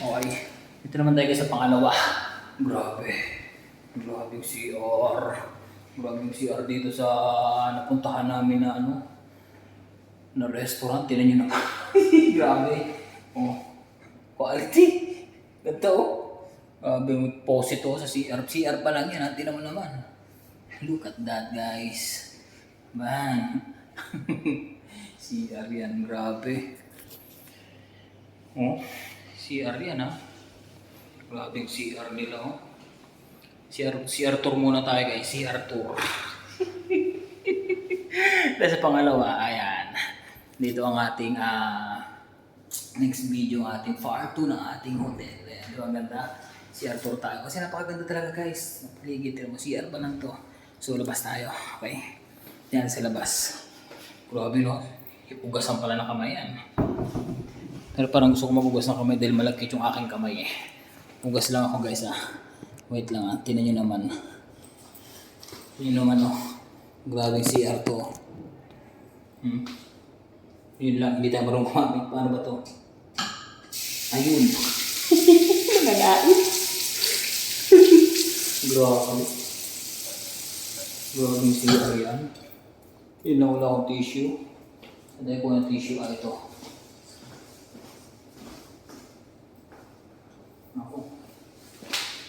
Okay. Ito naman tayo sa pangalawa. Grabe. Grabe yung CR. Grabe yung CR dito sa napuntahan namin na na restaurant. Tinan nyo naman. Grabe. Oh. Quality. Ganda oh. Grabe yung posit sa CR. CR pa lang yan. Tinan mo naman. Look at that guys. Man. CR yan. Grabe. Oh. CR yan ha. Grabe yung CR nila oh. CR tour muna tayo guys. CR tour. Dahil sa pangalawa, ayan. Dito ang ating next video, ang ating part 2 ng ating hotel. Ayan, di ba ang ganda? CR tour tayo. Kasi napakaganda talaga guys. Napaligid mo. CR pa lang to. So labas tayo. Okay? Yan sa labas. Grabe no. Ipugasan pala ng kamay yan. Pero parang gusto ko magugas ng kamay dahil malagkit yung aking kamay eh. Ugas lang ako guys Wait lang Tinan nyo naman. Yun naman Grabe yung CR to. Yun lang. Hindi tayo marunong kumamit. Paano ba to? Ayun. Nagagait. Grabe. Grabe yung CR yan. Yun na wala akong tissue. Dahil ko ng tissue ito.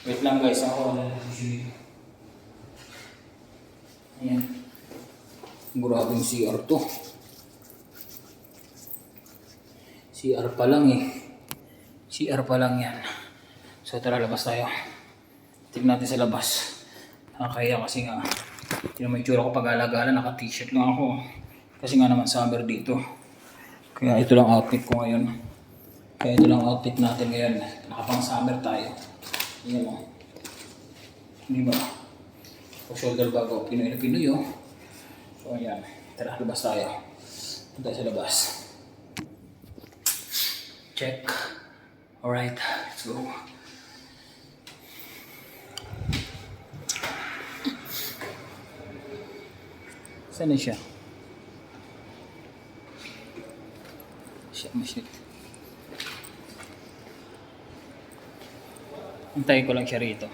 Wait lang guys, ako wala ng tissue. Ayan. Grabe yung CR to. CR pa lang CR pa lang yan. So tara, labas tayo. Tignan natin sa labas. Kaya kasi nga, tignan mo yung tsura ko pag-alagala, naka-t-shirt lang ako. Kasi nga naman summer dito. Kaya ito lang outfit ko ngayon. Kaya ito lang outfit natin ngayon. Nakapang summer tayo. Yan o. Di ba? O shoulder bag o. Pinoy na Pinoy o. So ayan. Tara, labas tayo. Punta sa labas. Check. Alright. Let's go. Saan na siya? Shit. Hintayin ko lang siya rito.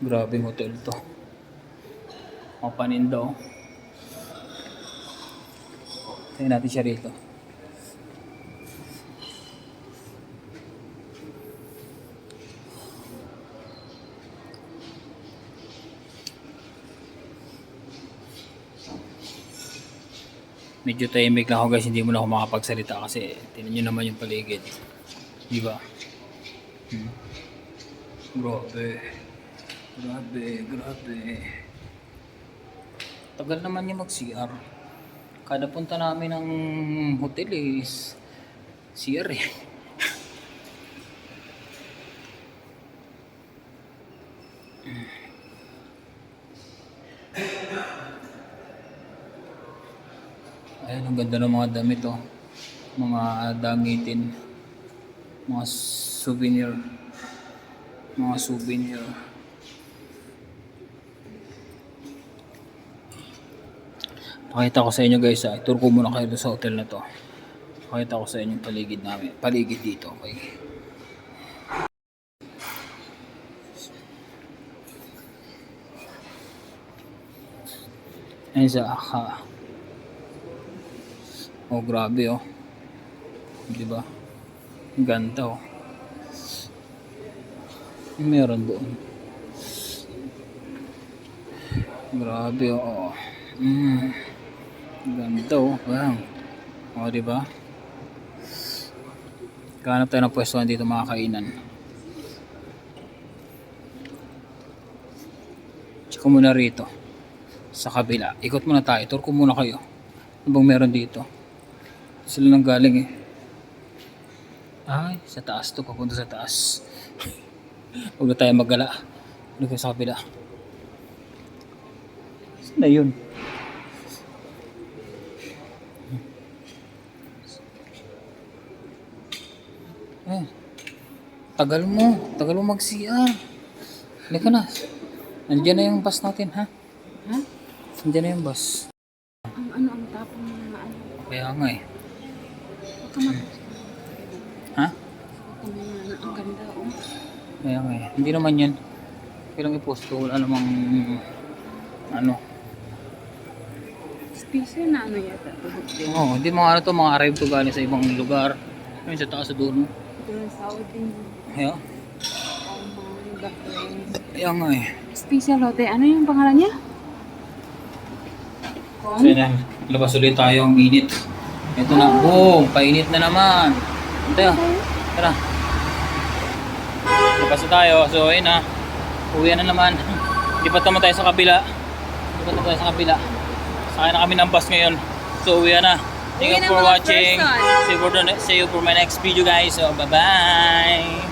Grabe yung hotel to. Ang paninda oh. Hintayin natin siya rito. Medyo tahimik lang ako guys, hindi mo na ako makapagsalita kasi tingnan nyo naman yung paligid. Di ba? Grabe. Tagal naman yung mag-CR. Kada punta namin ng hotel is CR eh. Ayan, ang ganda ng mga damit mga damitin, mga souvenir. Pakita ko sa inyo guys tour ko muna kayo sa hotel na to. Pakita ko sa inyo yung paligid dito. Okay. Ayan sa oh grabe diba? Ganda meron doon. Grabe ganda wow. Diba? Kahanap tayo ng pwestuhan dito mga kainan. Check ko muna rito sa kabila. Ikot muna tayo. Tour ko muna kayo. Ano bang meron dito? Sila nang galing Ay, sa taas to. Papunta sa taas. Huwag na tayo maggala. Doon sa kabila. Saan na yun? Tagal mo mag-CR. Halika na. Nandiyan na yung bus natin, ha? Nandiyan na yung bus. Ang tapong mga Kaya nga Ha? Ang ganda, oh. Kaya nga eh. Hindi naman yan. Kailang i-post ko. Wala namang ano. Special na ano yata. Oo, hindi mga ano to, mga arrive to galing sa ibang lugar. Ayun sa taas sa dulo. Ito yung Saudi. Kaya? Oh my God. Kaya nga eh. Special hotel. Ano yung pangalan niya? So yun na, labas ulit tayo ang init. Ito na, boom! Painit na naman. Ito, tara. Labas na tayo. So ayun na, uwi na naman. Lipat naman tayo sa kabila. Lipat naman tayo sa kabila. Sakay na kami ng bus ngayon. So uwi na. Thank you for watching. See you for my next video guys. So bye bye!